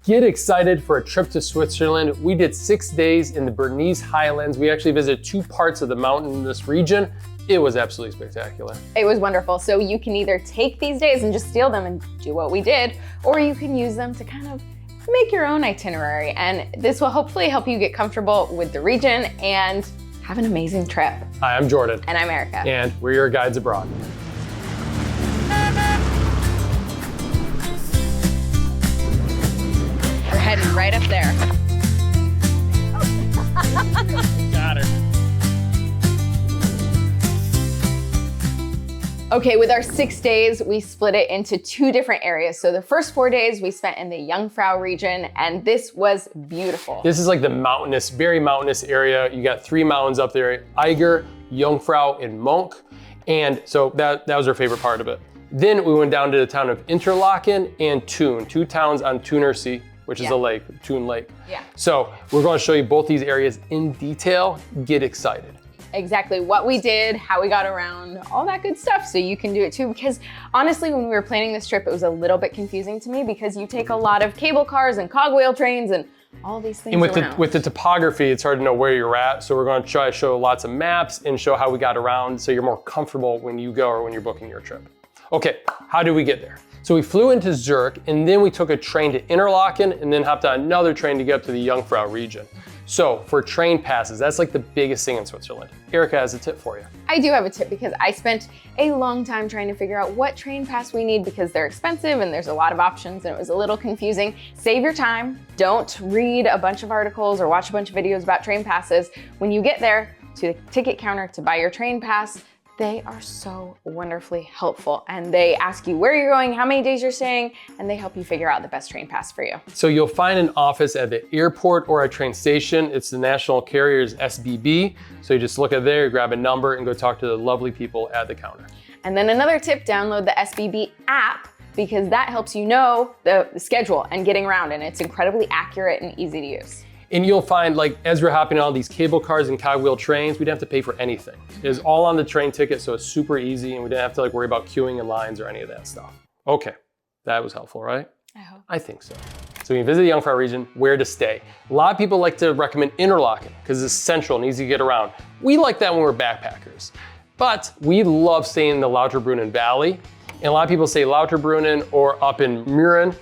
Get excited for a trip to Switzerland. We did 6 days in the Bernese Highlands. We actually visited 2 parts of the mountain in this region. It was absolutely spectacular. It was wonderful. So you can either take these days and just steal them and do what we did, or you can use them to kind of make your own itinerary. And this will hopefully help you get comfortable with the region and have an amazing trip. Hi, I'm Jordan. And I'm Erica. And we're your guides abroad. We're heading right up there. Got her. Okay, with our 6 days, we split it into 2 different areas. So the first 4 days we spent in the Jungfrau region, and this was beautiful. This is like the mountainous, very mountainous area. You got 3 mountains up there, Eiger, Jungfrau, and Monk. And so that was our favorite part of it. Then we went down to the town of Interlaken and Thun, 2 towns on Thuner Sea, which is a lake, Thun Lake. Yeah. So we're going to show you both these areas in detail. Get excited. Exactly what we did, how we got around, all that good stuff, so you can do it too. Because honestly, when we were planning this trip, it was a little bit confusing to me because you take a lot of cable cars and cogwheel trains and all these things and with the topography, it's hard to know where you're at. So we're going to try to show lots of maps and show how we got around so you're more comfortable when you go or when you're booking your trip. Okay, how did we get there? So we flew into Zurich and then we took a train to Interlaken and then hopped on another train to get up to the Jungfrau region. So for train passes, that's like the biggest thing in Switzerland. Erica has a tip for you. I do have a tip because I spent a long time trying to figure out what train pass we need because they're expensive and there's a lot of options and it was a little confusing. Save your time. Don't read a bunch of articles or watch a bunch of videos about train passes. When you get there to the ticket counter to buy your train pass, they are so wonderfully helpful and they ask you where you're going, how many days you're staying, and they help you figure out the best train pass for you. So you'll find an office at the airport or a train station. It's the national carrier's SBB. So you just look at there, grab a number and go talk to the lovely people at the counter. And then another tip, download the SBB app because that helps you know the schedule and getting around, and it's incredibly accurate and easy to use. And you'll find, like, as we're hopping on all these cable cars and cogwheel trains, we didn't have to pay for anything. It was all on the train ticket, so it's super easy, and we didn't have to worry about queuing in lines or any of that stuff. Okay, that was helpful, right? I hope. I think so. So when you visit the Jungfrau region, where to stay? A lot of people like to recommend Interlaken because it's central and easy to get around. We like that when we're backpackers. But we love staying in the Lauterbrunnen Valley. And a lot of people say Lauterbrunnen or up in Muran,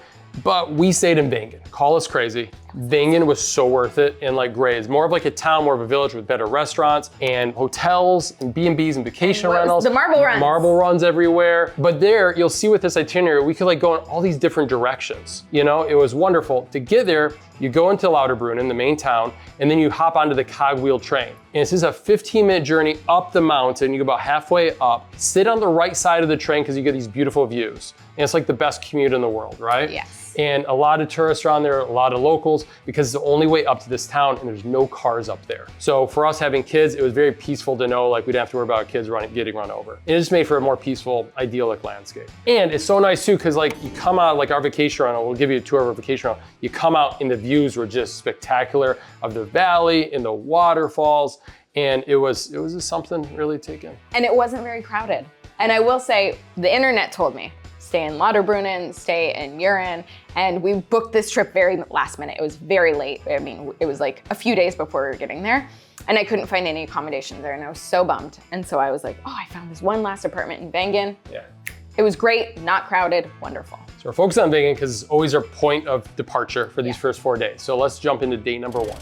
but we stayed in Wengen. Call us crazy. Wengen was so worth it and great. It's more of a town, more of a village with better restaurants and hotels and B&Bs and vacation rentals. The marble runs. Marble runs everywhere. But there, you'll see with this itinerary, we could go in all these different directions. You know, it was wonderful. To get there, you go into Lauterbrunnen, the main town, and then you hop onto the cogwheel train. And this is a 15-minute journey up the mountain. You go about halfway up, sit on the right side of the train because you get these beautiful views. And it's the best commute in the world, right? Yes. And a lot of tourists are on there, a lot of locals, because it's the only way up to this town and there's no cars up there. So for us having kids, it was very peaceful to know we didn't have to worry about kids getting run over. And it just made for a more peaceful, idyllic landscape. And it's so nice too, because you come out, our vacation rental, we'll give you a tour of our vacation rental, you come out and the views were just spectacular of the valley and the waterfalls. And it was just something really to take in. And it wasn't very crowded. And I will say, the internet told me, stay in Lauterbrunnen, stay in Muran, and we booked this trip very last minute. It was very late. I mean, it was a few days before we were getting there, and I couldn't find any accommodations there, and I was so bummed. And so I was like, oh, I found this one last apartment in Wengen. Yeah. It was great, not crowded, wonderful. So we're focused on Wengen because it's always our point of departure for these first 4 days. So let's jump into day number 1.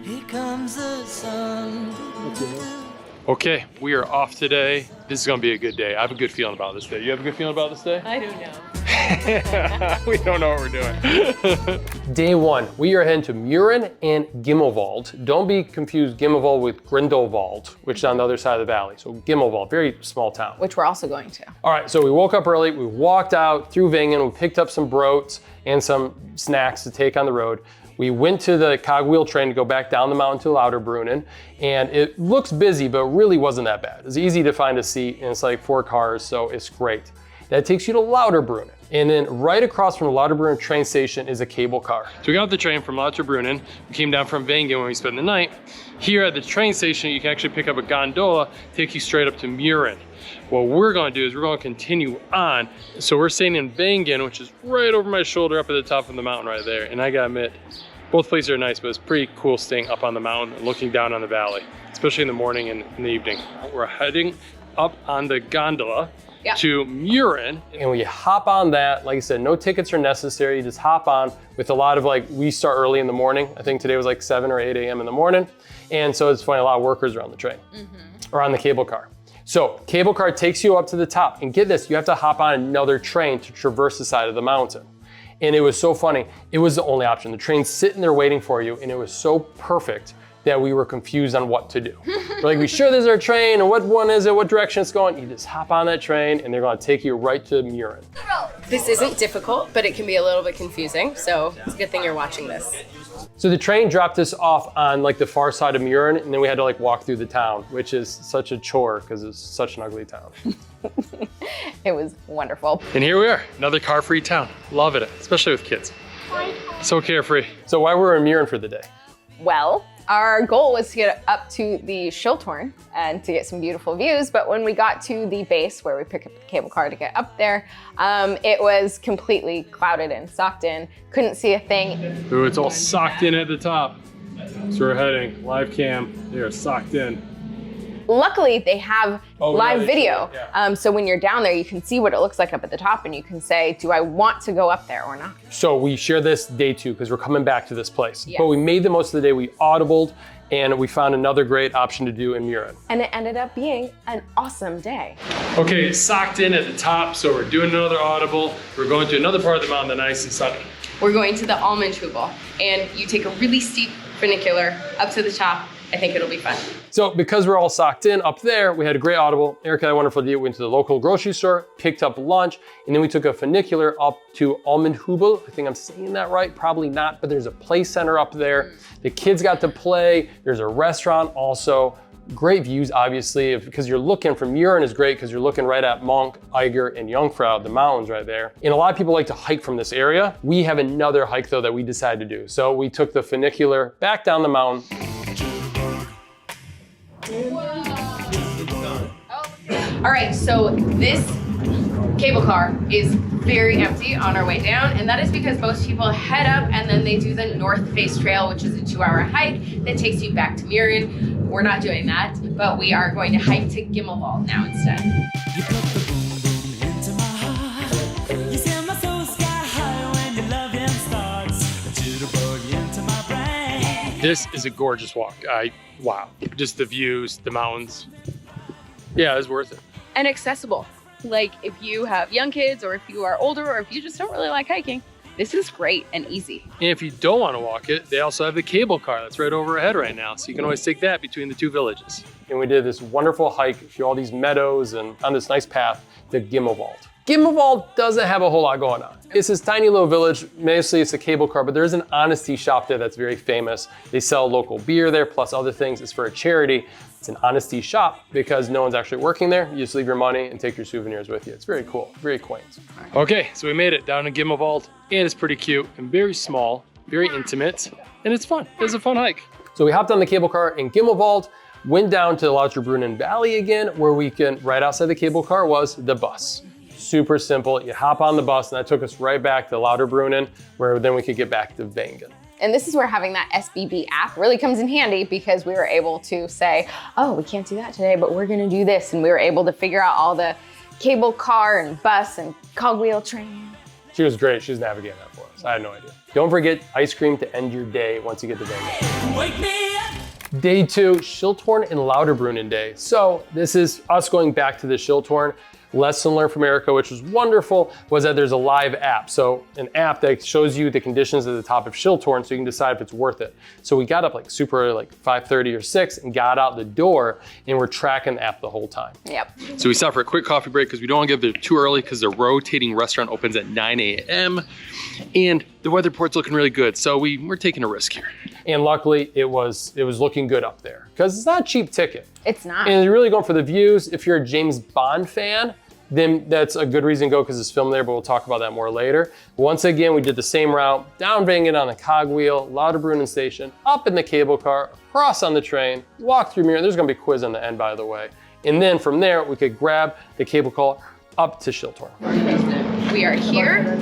Here comes the sun. Okay, we are off today. This is gonna be a good day. I have a good feeling about this day. You have a good feeling about this day? I don't know. We don't know what we're doing. Day 1, we are heading to Muran and Gimmelwald. Don't be confused Gimmelwald with Grindle Vault, which is on the other side of the valley. So Gimmelwald, very small town. Which we're also going to. All right, so we woke up early, we walked out through Wengen, we picked up some broats and some snacks to take on the road. We went to the cogwheel train to go back down the mountain to Lauterbrunnen, and it looks busy, but really wasn't that bad. It's easy to find a seat, and it's 4 cars, so it's great. That takes you to Lauterbrunnen. And then right across from the Lauterbrunnen train station is a cable car. So we got the train from Lauterbrunnen, we came down from Wengen when we spent the night. Here at the train station, you can actually pick up a gondola, take you straight up to Muran. What we're gonna do is we're gonna continue on. So we're staying in Wengen, which is right over my shoulder up at the top of the mountain right there. And I gotta admit, both places are nice, but it's pretty cool staying up on the mountain and looking down on the valley, especially in the morning and in the evening. We're heading up on the gondola to Muran, and we hop on that. Like I said, no tickets are necessary. You just hop on with a lot of we start early in the morning. I think today was like 7 or 8 a.m. in the morning. And so it's funny, a lot of workers are on the train or on the cable car. So cable car takes you up to the top, and get this, you have to hop on another train to traverse the side of the mountain. And it was so funny. It was the only option. The train's sitting there waiting for you, and it was so perfect that we were confused on what to do. We're like, we sure this is our train, and what one is it, what direction it's going? You just hop on that train, and they're gonna take you right to Muran. This isn't difficult, but it can be a little bit confusing, so it's a good thing you're watching this. So the train dropped us off on the far side of Muran, and then we had to walk through the town, which is such a chore because it's such an ugly town. It was wonderful. And here we are, another car-free town. Loving it, especially with kids. So carefree. So why were we in Muran for the day? Well, our goal was to get up to the Shi Tor and to get some beautiful views, but when we got to the base where we pick up the cable car to get up there, it was completely clouded and socked in, couldn't see a thing. Ooh, it's all socked in at the top. So we're heading, live cam, they're socked in. Luckily, they have live video. Yeah. So when you're down there, you can see what it looks like up at the top and you can say, do I want to go up there or not? So we share this day 2 because we're coming back to this place. Yes. But we made the most of the day. We audibled and we found another great option to do in Muran. And it ended up being an awesome day. Okay, socked in at the top. So we're doing another audible. We're going to another part of the mountain that's nice and sunny. We're going to the Almendhügel, and you take a really steep funicular up to the top. I think it'll be fun. So because we're all socked in up there, we had a great audible. Erica had a wonderful day. We went to the local grocery store, picked up lunch, and then we took a funicular up to Almendhügel. I think I'm saying that right, probably not, but there's a play center up there. The kids got to play. There's a restaurant also. Great views, obviously, because you're looking from Muran is great because you're looking right at Monk, Eiger, and Jungfrau, the mountains right there. And a lot of people like to hike from this area. We have another hike though that we decided to do. So we took the funicular back down the mountain. All right, so this cable car is very empty on our way down, and that is because most people head up and then they do the North Face Trail, which is a 2-hour hike that takes you back to Muran. We're not doing that, but we are going to hike to Grindle Vault now instead. You put the boom boom into my heart. You send my soul sky high when your loving starts. A jitterbug into my brain. This is a gorgeous walk. Wow, just the views, the mountains. Yeah, it's worth it. And accessible. Like if you have young kids or if you are older or if you just don't really like hiking, this is great and easy. And if you don't want to walk it, they also have the cable car that's right overhead right now. So you can always take that between the 2 villages. And we did this wonderful hike through all these meadows and on this nice path to Grindle Vault. Grindle Vault doesn't have a whole lot going on. It's this tiny little village, mostly it's a cable car, but there's an honesty shop there that's very famous. They sell local beer there, plus other things. It's for a charity. It's an honesty shop because no one's actually working there. You just leave your money and take your souvenirs with you. It's very cool, very quaint. Okay, so we made it down to Grindle Vault, and it's pretty cute and very small, very intimate, and it's fun. It's a fun hike. So we hopped on the cable car in Grindle Vault, went down to the Lauterbrunnen Valley again, where we can, right outside the cable car was the bus. Super simple, you hop on the bus, and that took us right back to Lauterbrunnen, where then we could get back to Wengen. And this is where having that SBB app really comes in handy because we were able to say, oh, we can't do that today, but we're gonna do this. And we were able to figure out all the cable car and bus and cogwheel train. She was great, she was navigating that for us. I had no idea. Don't forget ice cream to end your day once you get to Wengen. Wake me up. Day 2, Shi Tor and Lauterbrunnen day. So this is us going back to the Shi Tor. Lesson learned from Erica, which was wonderful, was that there's a live app. So an app that shows you the conditions at the top of Shi Tor, so you can decide if it's worth it. So we got up super early, like 5:30 or 6, and got out the door, and we're tracking the app the whole time. Yep. So we stopped for a quick coffee break because we don't want to get there too early because the rotating restaurant opens at 9 a.m. And the weather report's looking really good, so we're taking a risk here. And luckily, it was looking good up there because it's not a cheap ticket. It's not. And you're really going for the views. If you're a James Bond fan, then that's a good reason to go because it's filmed there, but we'll talk about that more later. Once again, we did the same route, down Wengen on the cogwheel, Lauterbrunnen station, up in the cable car, across on the train, walk through Muran. There's gonna be a quiz on the end, by the way. And then from there, we could grab the cable car up to Shi Tor. We are here.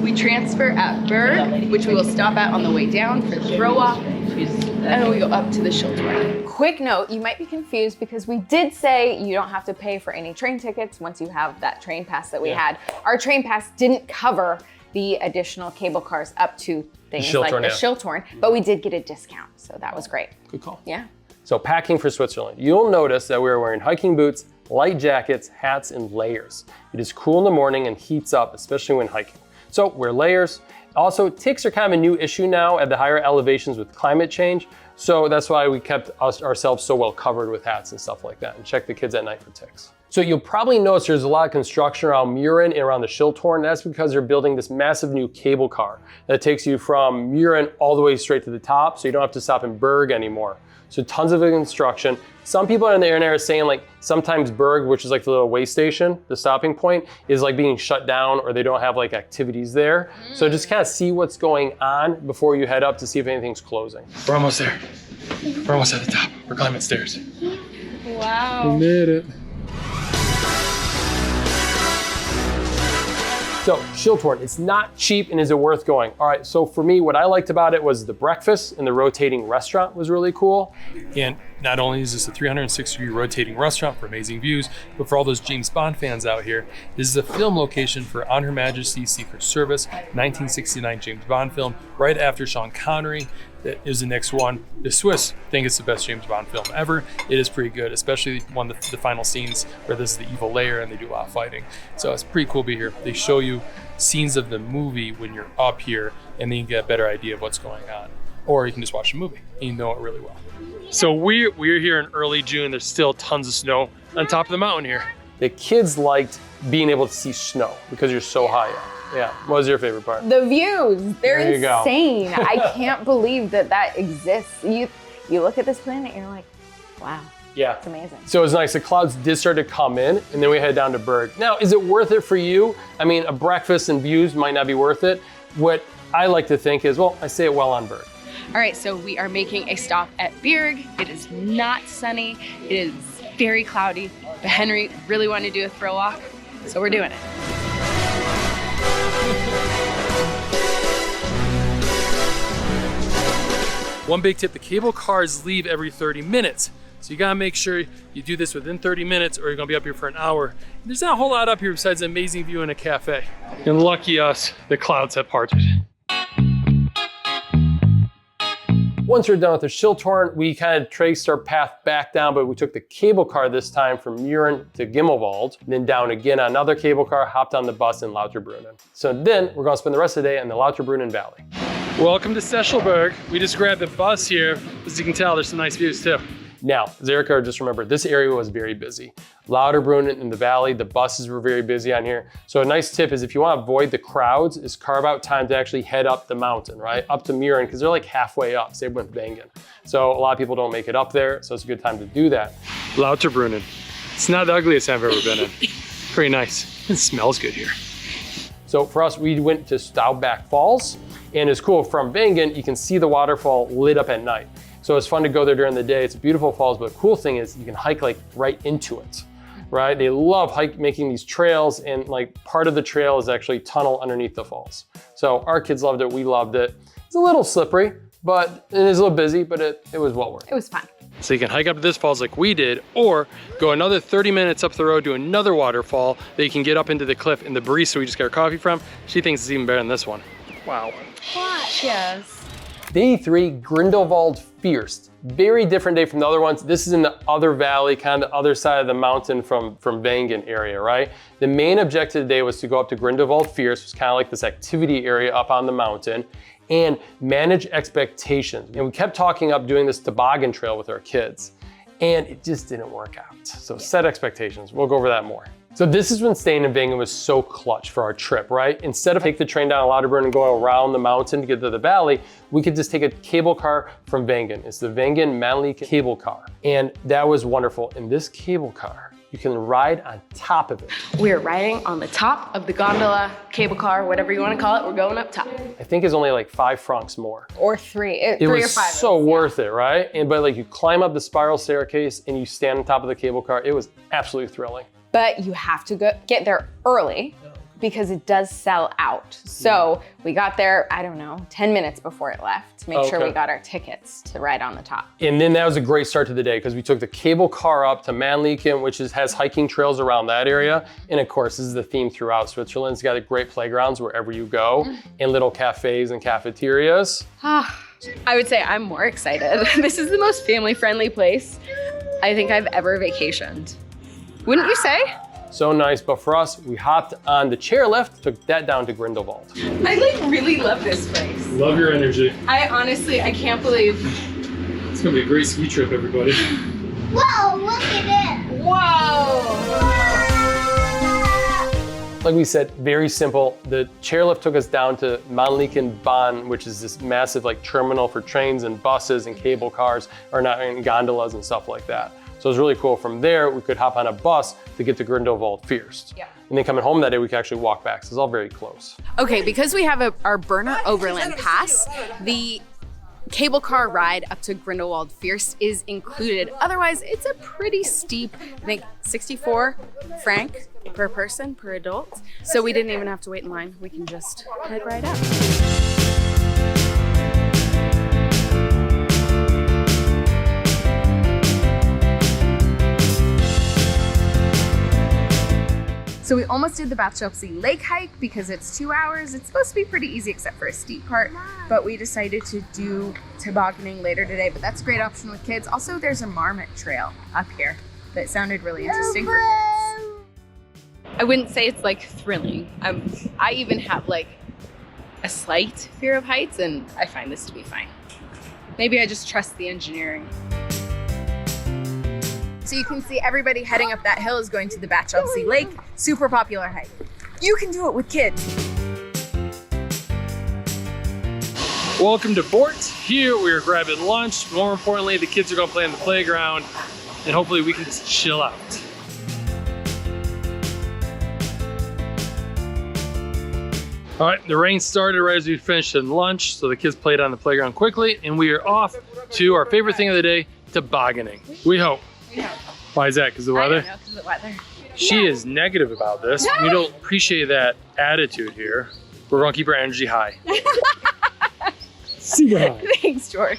We transfer at Berg, which we will stop at on the way down for the throw off. And then we go up to the Shi Tor. Quick note, you might be confused because we did say you don't have to pay for any train tickets once you have that train pass that we had. Our train pass didn't cover the additional cable cars up to things like the Shi Tor, but we did get a discount, so that was great. Good call. Yeah. So packing for Switzerland. You'll notice that we were wearing hiking boots, light jackets, hats, and layers. It is cool in the morning and heats up, especially when hiking. So wear layers. Also, ticks are kind of a new issue now at the higher elevations with climate change. So that's why we kept ourselves so well covered with hats and stuff like that, and check the kids at night for ticks. So you'll probably notice there's a lot of construction around Muran and around the Shi Tor, and that's because they're building this massive new cable car that takes you from Muran all the way straight to the top, so you don't have to stop in Berg anymore. So tons of construction. Some people in the area are saying like sometimes Berg, which is like the little way station, the stopping point, is like being shut down or they don't have like activities there. So just kind of see what's going on before you head up to see if anything's closing. We're almost there. We're almost at the top. We're climbing stairs. Wow. We made it. So Shi Tor, it's not cheap, and is it worth going? All right, so for me, what I liked about it was the breakfast and the rotating restaurant was really cool. And not only is this a 360-degree rotating restaurant for amazing views, but for all those James Bond fans out here, this is a film location for On Her Majesty's Secret Service, 1969 James Bond film, right after Sean Connery. That is the next one. The Swiss think it's the best James Bond film ever. It is pretty good, especially one of the final scenes where this is the evil lair and they do a lot of fighting. So it's pretty cool to be here. They show you scenes of the movie when you're up here, and then you get a better idea of what's going on. Or you can just watch the movie and you know it really well. So we're here in early June. There's still tons of snow on top of the mountain here. The kids liked being able to see snow because you're so high up. Yeah, what was your favorite part? The views, they're There you go. insane. I can't believe that that exists. You look at this planet, you're like, wow, Yeah. it's amazing. So it was nice. The clouds did start to come in, and then we head down to Berg. Now, is it worth it for you? I mean, a breakfast and views might not be worth it. What I like to think is, well, I say it well on Berg. All right, so we are making a stop at Berg. It is not sunny. It is very cloudy, but Henry really wanted to do a throw walk, so we're doing it. One big tip, the cable cars leave every 30 minutes. So you gotta make sure you do this within 30 minutes or you're gonna be up here for an hour. There's not a whole lot up here besides an amazing view and a cafe. And lucky us, the clouds have parted. Once we're done with the Shi Tor, we kind of traced our path back down, but we took the cable car this time from Muran to Grindle Vault, then down again on another cable car, hopped on the bus in Lauterbrunnen. So then we're gonna spend the rest of the day in the Lauterbrunnen Valley. Welcome to Sesselberg. We just grabbed the bus here. As you can tell, there's some nice views too. Now, as Erica just remembered, this area was very busy. Lauterbrunnen in the valley, the buses were very busy on here. So a nice tip is if you want to avoid the crowds, is carve out time to actually head up the mountain, right? Up to Muran, because they're like halfway up, same with Wengen. So a lot of people don't make it up there, so it's a good time to do that. Lauterbrunnen. It's not the ugliest I've ever been in. Pretty nice. It smells good here. So for us, we went to Staubach Falls, and it's cool, from Wengen, you can see the waterfall lit up at night. So it's fun to go there during the day. It's beautiful falls, but the cool thing is you can hike like right into it, right? They love making these trails, and like part of the trail is actually tunnel underneath the falls. So our kids loved it, we loved it. It's a little slippery, but it is a little busy, but it was well worth it. It was fun. So you can hike up to this falls like we did, or go another 30 minutes up the road to another waterfall that you can get up into the cliff. And the barista we just got our coffee from, she thinks it's even better than this one. Wow. What? Yes. Day 3, Grindle Vault Fierce. Very different day from the other ones. This is in the other valley, kind of the other side of the mountain from Wengen area, right? The main objective today was to go up to Grindle Vault Fierce, which is kind of like this activity area up on the mountain, and manage expectations. And we kept talking up doing this toboggan trail with our kids, and it just didn't work out. So set expectations. We'll go over that more. So this is when staying in Wengen was so clutch for our trip, right? Instead of take the train down to Lauterbrunnen and go around the mountain to get to the valley, we could just take a cable car from Wengen. It's the Wengen Manly cable car. And that was wonderful. In this cable car, you can ride on top of it. We're riding on the top of the gondola, cable car, whatever you want to call it. We're going up top. I think it's only like 5 francs more. Or three. It Three was or 5. so worth it, right? But like you climb up the spiral staircase and you stand on top of the cable car. It was absolutely thrilling. But you have to get there early because it does sell out. So we got there, I don't know, 10 minutes before it left to make sure we got our tickets to ride on the top. And then that was a great start to the day because we took the cable car up to Mannliken, which has hiking trails around that area. And of course, this is the theme throughout Switzerland. It's got great playgrounds wherever you go and little cafes and cafeterias. I would say I'm more excited. This is the most family-friendly place I think I've ever vacationed. Wouldn't you say? So nice, but for us, we hopped on the chairlift, took that down to Grindle Vault. I like really love this place. Love your energy. I can't believe. It's gonna be a great ski trip, everybody. Whoa, look at it. Whoa! Like we said, very simple. The chairlift took us down to Mannliken Bahn, which is this massive like terminal for trains and buses and cable cars, or not, and gondolas and stuff like that. So it was really cool. From there, we could hop on a bus to get to Grindle Vault first. Yeah. And then coming home that day, we could actually walk back. So it's all very close. Okay, because we have our Bernese Oberland pass, the cable car ride up to Grindelwald First is included. Otherwise, it's a pretty steep, I think 64 franc per person, per adult. So we didn't even have to wait in line. We can just head right up. So we almost did the Batschopsee Lake hike because it's 2 hours. It's supposed to be pretty easy except for a steep part, but we decided to do tobogganing later today, but that's a great option with kids. Also, there's a marmot trail up here that sounded really interesting for kids. I wouldn't say it's like thrilling. I even have like a slight fear of heights and I find this to be fine. Maybe I just trust the engineering. So you can see everybody heading up that hill is going to the Batschopsee Lake. Super popular hike. You can do it with kids. Welcome to Fort. Here we are grabbing lunch. More importantly, the kids are gonna play on the playground and hopefully we can chill out. All right, the rain started right as we finished lunch, so the kids played on the playground quickly, and we are off to our favorite thing of the day, tobogganing. We hope. Why is that? Because of the weather? I don't know, because of the weather. She is negative about this. We don't appreciate that attitude here. We're gonna keep our energy high. Super high. Thanks, George.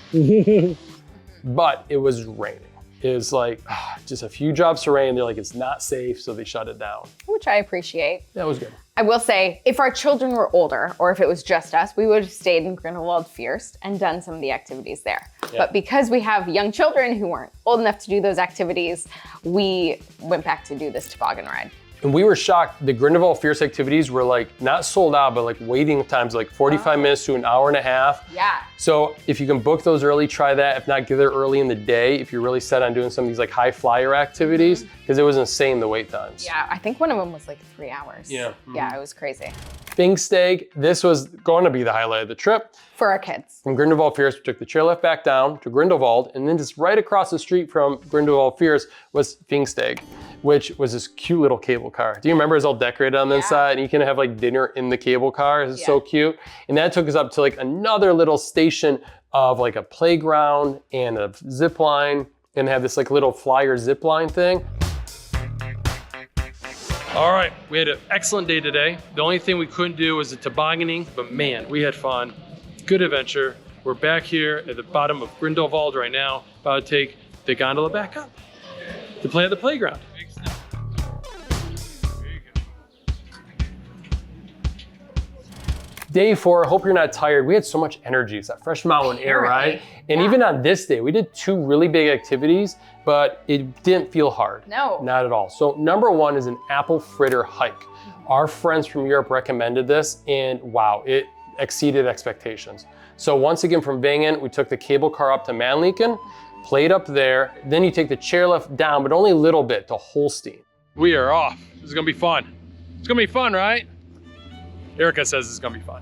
But it was raining. It was like just a few drops of rain. They're like, it's not safe, so they shut it down. Which I appreciate. That was good. I will say, if our children were older, or if it was just us, we would have stayed in Grindelwald First and done some of the activities there. Yeah. But because we have young children who weren't old enough to do those activities, we went back to do this toboggan ride. And we were shocked. The Grindelwald Fierce activities were like not sold out, but like waiting times like 45 minutes to an hour and a half. Yeah. So if you can book those early, try that. If not, get there early in the day if you're really set on doing some of these like high flyer activities, because it was insane the wait times. Yeah, I think one of them was like 3 hours. Yeah. Yeah, it was crazy. Pfingstdag, this was going to be the highlight of the trip. For our kids. From Grindelwald Fierce, we took the chairlift back down to Grindelwald, and then just right across the street from Grindelwald Fierce was Pfingstdag, which was this cute little cable car. Do you remember? It's all decorated on the inside, and you can have like dinner in the cable car. It's so cute. And that took us up to like another little station of like a playground and a zip line, and have this like little flyer zip line thing. All right, we had an excellent day today. The only thing we couldn't do was the tobogganing, but man, we had fun. Good adventure. We're back here at the bottom of Grindelwald right now, about to take the gondola back up to play at the playground. Day 4, hope you're not tired. We had so much energy. It's that fresh mountain air, right? And even on this day, we did 2 really big activities, but it didn't feel hard. No. Not at all. So number 1 is an apple fritter hike. Our friends from Europe recommended this, and wow, it exceeded expectations. So once again from Wengen, we took the cable car up to Mannliken, played up there, then you take the chairlift down, but only a little bit to Holstein. We are off. This is gonna be fun. It's gonna be fun, right? Erica says it's gonna be fun.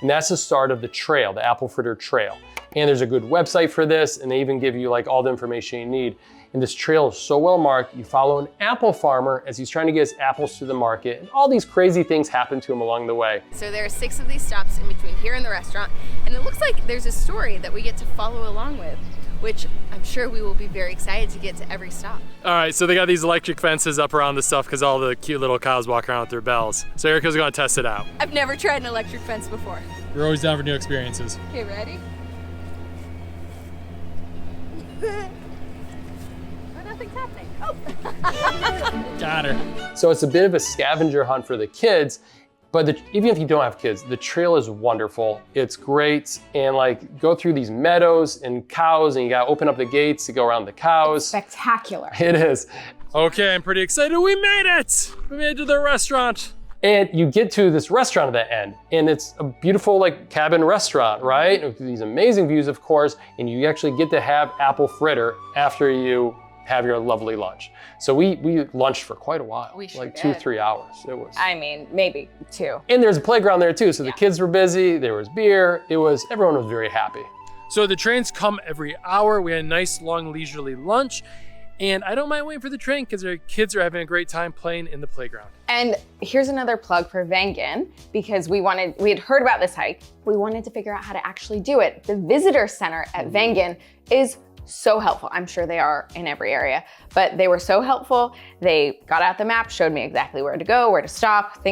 And that's the start of the trail, the apple fritter trail. And there's a good website for this, and they even give you like all the information you need. And this trail is so well marked. You follow an apple farmer as he's trying to get his apples to the market, and all these crazy things happen to him along the way. So there are 6 of these stops in between here and the restaurant, and it looks like there's a story that we get to follow along with, which I'm sure we will be very excited to get to every stop. All right, so they got these electric fences up around the stuff because all the cute little cows walk around with their bells. So Erica's gonna test it out. I've never tried an electric fence before. We're always down for new experiences. Okay, ready? Nothing's happening. Oh! Got her. So it's a bit of a scavenger hunt for the kids, but even if you don't have kids, the trail is wonderful. It's great, and like go through these meadows and cows, and you gotta open up the gates to go around the cows. Spectacular. It is. Okay, I'm pretty excited. We made it! We made it to the restaurant. And you get to this restaurant at the end, and it's a beautiful like cabin restaurant, right? With these amazing views, of course, and you actually get to have apple fritter after you have your lovely lunch. So we lunched for quite a while, We sure like did. 2-3 hours. It was. I mean, maybe 2. And there's a playground there too, so the kids were busy. There was beer. Everyone was very happy. So the trains come every hour. We had a nice, long, leisurely lunch. And I don't mind waiting for the train because our kids are having a great time playing in the playground. And here's another plug for wengen, because we had heard about this hike. We wanted to figure out how to actually do it. The visitor center at wengen is so helpful. I'm sure they are in every area, but they were so helpful. They got out the map, showed me exactly where to go, where to stop,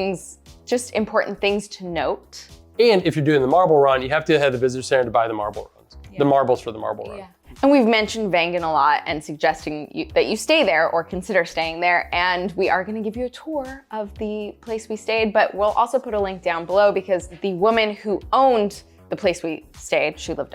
just important things to note. And if you're doing the marble run, you have to have the visitor center to buy the marble runs, the marbles for the marble run. And we've mentioned wengen a lot and suggesting that you stay there or consider staying there. And we are gonna give you a tour of the place we stayed, but we'll also put a link down below because the woman who owned the place we stayed, she lives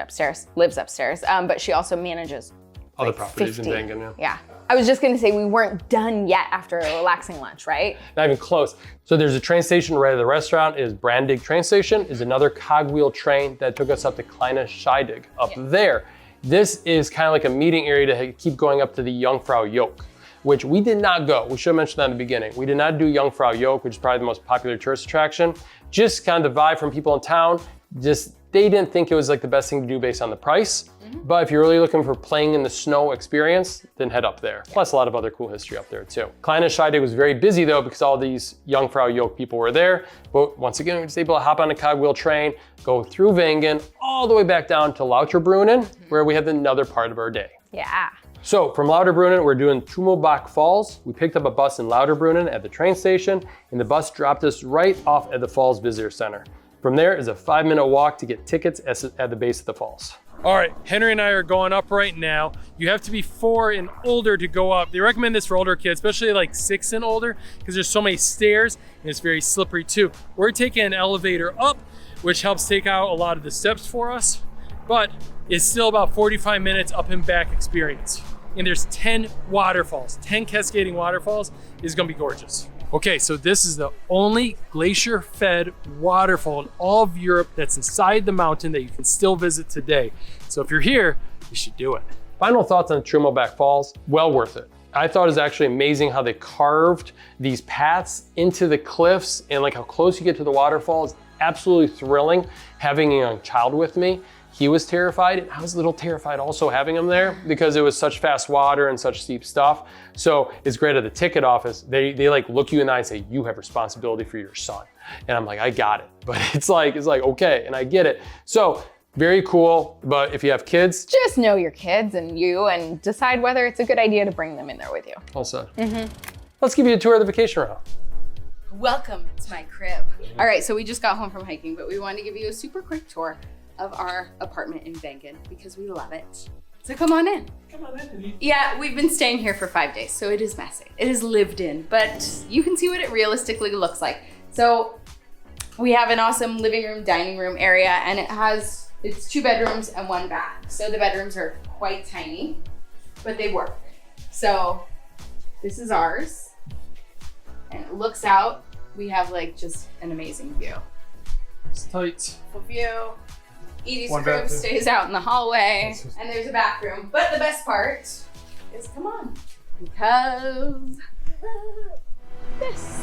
upstairs, but she also manages Other like properties 50. in wengen, Yeah. I was just gonna say we weren't done yet after a relaxing lunch, right? Not even close. So there's a train station right at the restaurant. Is Brandig train station, is another cogwheel train that took us up to Kleine Scheidegg up there. This is kind of like a meeting area to keep going up to the Jungfrau yoke, which we did not go. We should have mentioned that in the beginning. We did not do Jungfrau yoke, which is probably the most popular tourist attraction. Just kind of the vibe from people in town. They didn't think it was like the best thing to do based on the price. But if you're really looking for playing in the snow experience, then head up there. Plus a lot of other cool history up there too. Kleine Scheidegg was very busy though because all these Jungfrau yoke people were there. But once again, we were just able to hop on a cogwheel train, go through wengen, all the way back down to Lauterbrunnen, where we had another part of our day. Yeah. So from Lauterbrunnen, we're doing Trummelbach Falls. We picked up a bus in Lauterbrunnen at the train station, and the bus dropped us right off at the Falls Visitor Center. From there is a 5-minute walk to get tickets at the base of the falls. All right, Henry and I are going up right now. You have to be 4 and older to go up. They recommend this for older kids, especially like 6 and older, because there's so many stairs and it's very slippery too. We're taking an elevator up, which helps take out a lot of the steps for us, but it's still about 45 minutes up and back experience. And there's 10 waterfalls, 10 cascading waterfalls. It's gonna be gorgeous. Okay, so this is the only glacier-fed waterfall in all of Europe that's inside the mountain that you can still visit today. So if you're here, you should do it. Final thoughts on Trummelbach Falls, well worth it. I thought it was actually amazing how they carved these paths into the cliffs and like how close you get to the waterfall is absolutely thrilling. Having a young child with me, he was terrified, and I was a little terrified also having him there because it was such fast water and such steep stuff. So it's great at the ticket office. They like look you in the eye and say, you have responsibility for your son. And I'm like, I got it. But it's like, okay, and I get it. So very cool, but if you have kids, Just know your kids and decide whether it's a good idea to bring them in there with you. all set. Let's give you a tour of the vacation rental. Welcome to my crib. All right, so we just got home from hiking, but we wanted to give you a super quick tour of our apartment in wengen because we love it. So come on in. Come on in. Yeah, we've been staying here for 5 days, so it is messy. It is lived in, but you can see what it realistically looks like. So we have an awesome living room, dining room area, and it's 2 bedrooms and 1 bath. So the bedrooms are quite tiny, but they work. So this is ours, and it looks out. We have like just an amazing view. It's tight. Full view. Edie's One crib bathroom. stays out in the hallway, and there's a bathroom. But the best part is, come on, because this.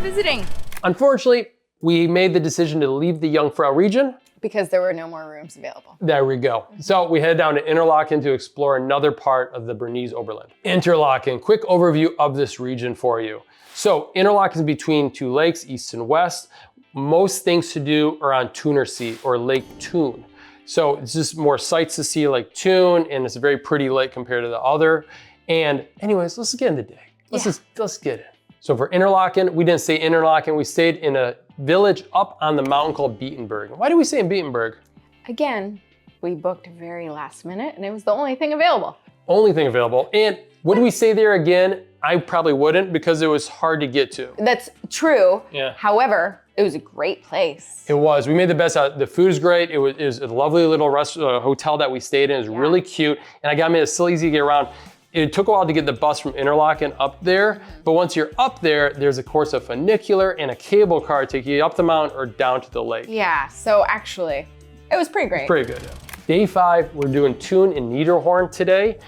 visiting. Unfortunately, we made the decision to leave the Jungfrau region. Because there were no more rooms available. There we go. So we head down to Interlaken to explore another part of the Bernese Oberland. Interlaken, quick overview of this region for you. So Interlaken is between two lakes, east and west. Most things to do are on Thunersee or Lake Thun. So it's just more sights to see like Thun, and it's a very pretty lake compared to the other. And anyways, let's get in the day. Let's get it. So for Interlaken, we didn't stay in Interlaken, we stayed in a village up on the mountain called Beatenberg. Why do we stay in Beatenberg? Again, we booked very last minute and it was the only thing available. Only thing available. And would we stay there again? I probably wouldn't because it was hard to get to. That's true. Yeah. However, it was a great place. It was. We made the best out. The food is great. It was a lovely little hotel that we stayed in. It was really cute. And I got me, it's still easy to get around. It took a while to get the bus from Interlaken up there, but once you're up there, there's of course a funicular and a cable car to take you up the mountain or down to the lake. Yeah, so actually, it was pretty great. Pretty good. Day 5, we're doing Thun and Niederhorn today.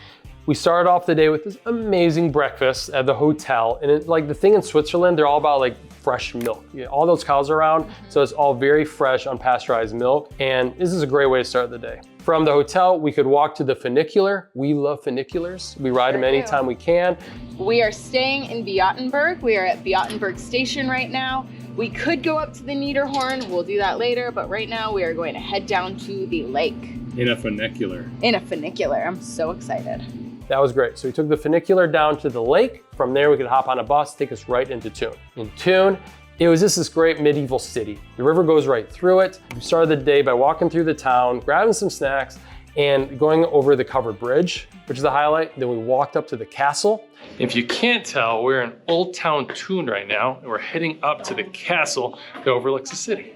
We started off the day with this amazing breakfast at the hotel, and like the thing in Switzerland, they're all about like fresh milk. You know, all those cows around, so it's all very fresh, unpasteurized milk, and this is a great way to start the day. From the hotel, we could walk to the funicular. We love funiculars. We ride them anytime we can. We are staying in Beatenberg. We are at Beatenberg Station right now. We could go up to the Niederhorn. We'll do that later, but right now we are going to head down to the lake. In a funicular. In a funicular. I'm so excited. That was great. So we took the funicular down to the lake. From there, we could hop on a bus, take us right into Thun. In Thun, it was just this great medieval city. The river goes right through it. We started the day by walking through the town, grabbing some snacks, and going over the covered bridge, which is the highlight. Then we walked up to the castle. If you can't tell, we're in Old Town Thun right now, and we're heading up to the castle that overlooks the city.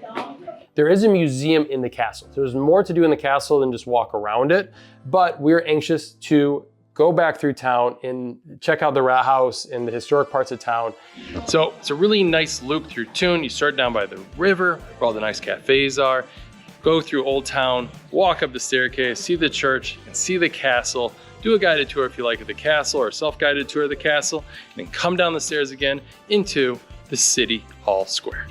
There is a museum in the castle. There's more to do in the castle than just walk around it, but we're anxious to go back through town and check out the Rathaus and the historic parts of town. So it's a really nice loop through Thun. You start down by the river, where all the nice cafes are, go through Old Town, walk up the staircase, see the church, and see the castle. Do a guided tour if you like of the castle, or a self-guided tour of the castle, and then come down the stairs again into the City Hall Square.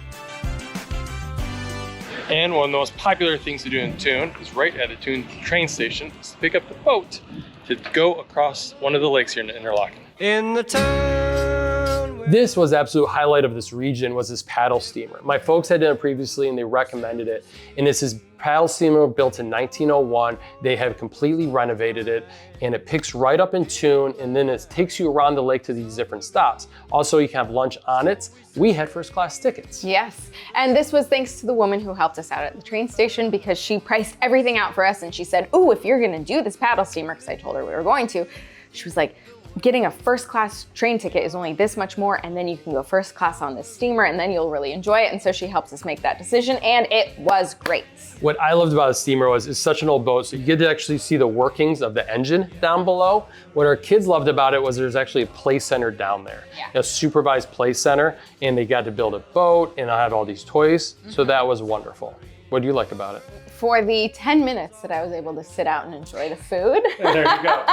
And one of the most popular things to do in Thun is right at the Thun train station is to pick up the boat to go across one of the lakes here in Interlaken. In the town. This was the absolute highlight of this region, was this paddle steamer. My folks had done it previously and they recommended it. And it's this paddle steamer built in 1901. They have completely renovated it and it picks right up in Thun, and then it takes you around the lake to these different stops. Also, you can have lunch on it. We had first class tickets. Yes, and this was thanks to the woman who helped us out at the train station because she priced everything out for us and she said, "Ooh, if you're gonna do this paddle steamer," because I told her we were going to, she was like, getting a first class train ticket is only this much more, and then you can go first class on this steamer and then you'll really enjoy it. And so she helps us make that decision, and it was great. What I loved about the steamer was it's such an old boat, so you get to actually see the workings of the engine down below. What our kids loved about it was there's actually a play center down there, a supervised play center, and they got to build a boat and I had all these toys. So that was wonderful. What do you like about it? For the 10 minutes that I was able to sit out and enjoy the food. There you go.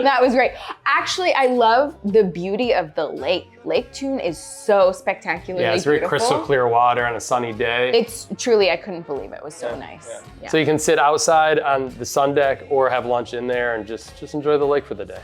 That was great. Actually, I love the beauty of the lake. Lake Thun is so spectacularly Yeah, it's very beautiful. crystal clear water on a sunny day. It's truly, I couldn't believe it was so nice. Yeah. So you can sit outside on the sun deck or have lunch in there and just enjoy the lake for the day.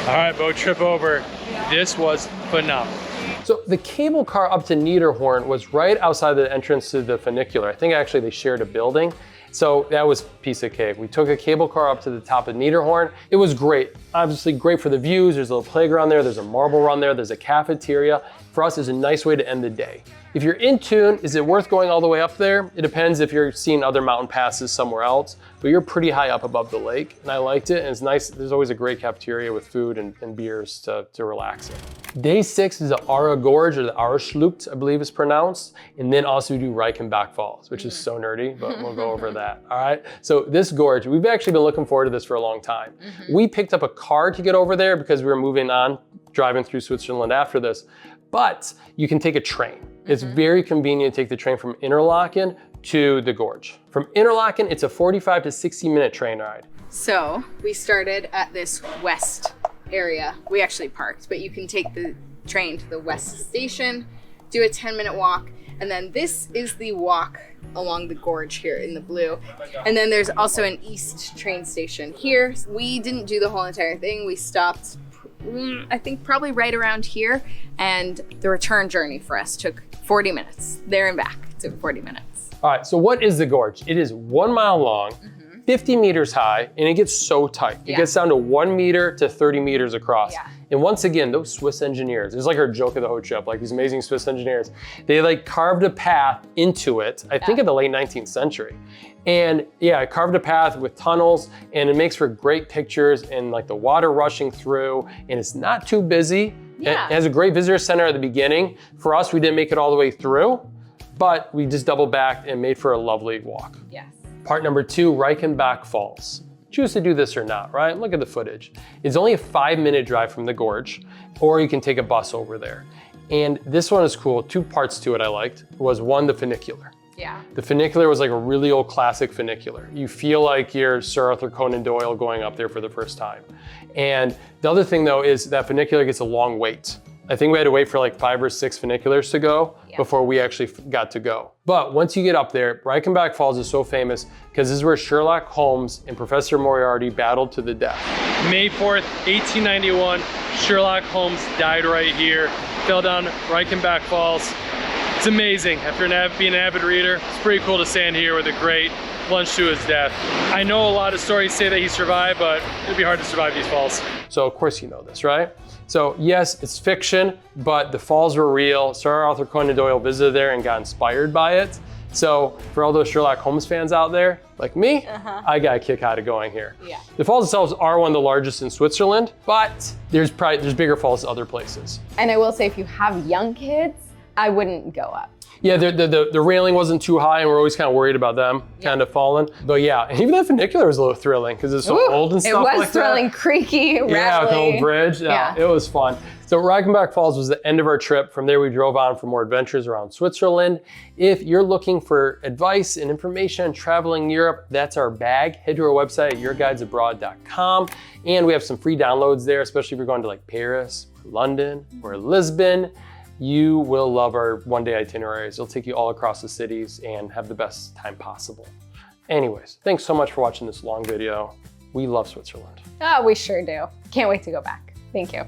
All right, boat trip over. This was phenomenal. So the cable car up to Niederhorn was right outside the entrance to the funicular. I think actually they shared a building. So that was a piece of cake. We took a cable car up to the top of Niederhorn. It was great. Obviously great for the views. There's a little playground there. There's a marble run there. There's a cafeteria. For us, it's a nice way to end the day. If you're in Thun, is it worth going all the way up there? It depends if you're seeing other mountain passes somewhere else, but you're pretty high up above the lake, and I liked it, and it's nice. There's always a great cafeteria with food and beers to relax in. Day 6 is the Aare Gorge, or the Aare Schlucht, I believe is pronounced, and then also we do Reichenbach Falls, which is so nerdy, but we'll go over that, all right? So this gorge, we've actually been looking forward to this for a long time. We picked up a car to get over there because we were moving on, driving through Switzerland after this, but you can take a train. It's very convenient to take the train from Interlaken to the gorge. From Interlaken, it's a 45 to 60 minute train ride. So we started at this west area. We actually parked, but you can take the train to the west station do a 10-minute walk. And then this is the walk along the gorge here in the blue. And then there's also an east train station here. We didn't do the whole entire thing. We stopped, I think probably right around here. And the return journey for us took 40 minutes. There and back took 40 minutes. All right, so what is the gorge? It is 1 mile long, 50 meters high, and it gets so tight. It gets down to 1 meter to 30 meters across. Yeah. And once again, those Swiss engineers, it's like our joke of the whole trip, like these amazing Swiss engineers, they like carved a path into it, I think in the late 19th century. And yeah, it carved a path with tunnels, and it makes for great pictures and like the water rushing through, and it's not too busy. Yeah. It has a great visitor center at the beginning. For us, we didn't make it all the way through, but we just double backed and made for a lovely walk. Yes. Part number 2, Reichenbach Falls. Choose to do this or not, right? Look at the footage. It's only a 5-minute drive from the gorge, or you can take a bus over there. And this one is cool. 2 parts to it I liked was 1, the funicular. Yeah. The funicular was like a really old classic funicular. You feel like you're Sir Arthur Conan Doyle going up there for the first time. And the other thing though is that funicular gets a long wait. I think we had to wait for like 5 or 6 funiculars to go before we actually got to go. But once you get up there, Reichenbach Falls is so famous because this is where Sherlock Holmes and Professor Moriarty battled to the death. May 4th, 1891, Sherlock Holmes died right here, fell down Reichenbach Falls. It's amazing. After being an avid reader, it's pretty cool to stand here with a great plunge to his death. I know a lot of stories say that he survived, but it'd be hard to survive these falls. So of course you know this, right? So yes, it's fiction, but the falls were real. Sir Arthur Conan Doyle visited there and got inspired by it. So for all those Sherlock Holmes fans out there, like me, I got a kick out of going here. Yeah. The falls themselves are one of the largest in Switzerland, but there's bigger falls other places. And I will say, if you have young kids, I wouldn't go up. Yeah, the railing wasn't too high, and we're always kind of worried about them kind of falling. But yeah, and even that funicular was a little thrilling because it's so old and stuff like that. It was thrilling, creaky, rattly. Yeah, with the old bridge. Yeah. It was fun. So Reichenbach Falls was the end of our trip. From there, we drove on for more adventures around Switzerland. If you're looking for advice and information on traveling Europe, that's our bag. Head to our website at yourguidesabroad.com. And we have some free downloads there, especially if you're going to like Paris, or London, or Lisbon. You will love our one-day itineraries. It'll take you all across the cities and have the best time possible. Anyways, thanks so much for watching this long video. We love Switzerland. Oh, we sure do. Can't wait to go back. Thank you.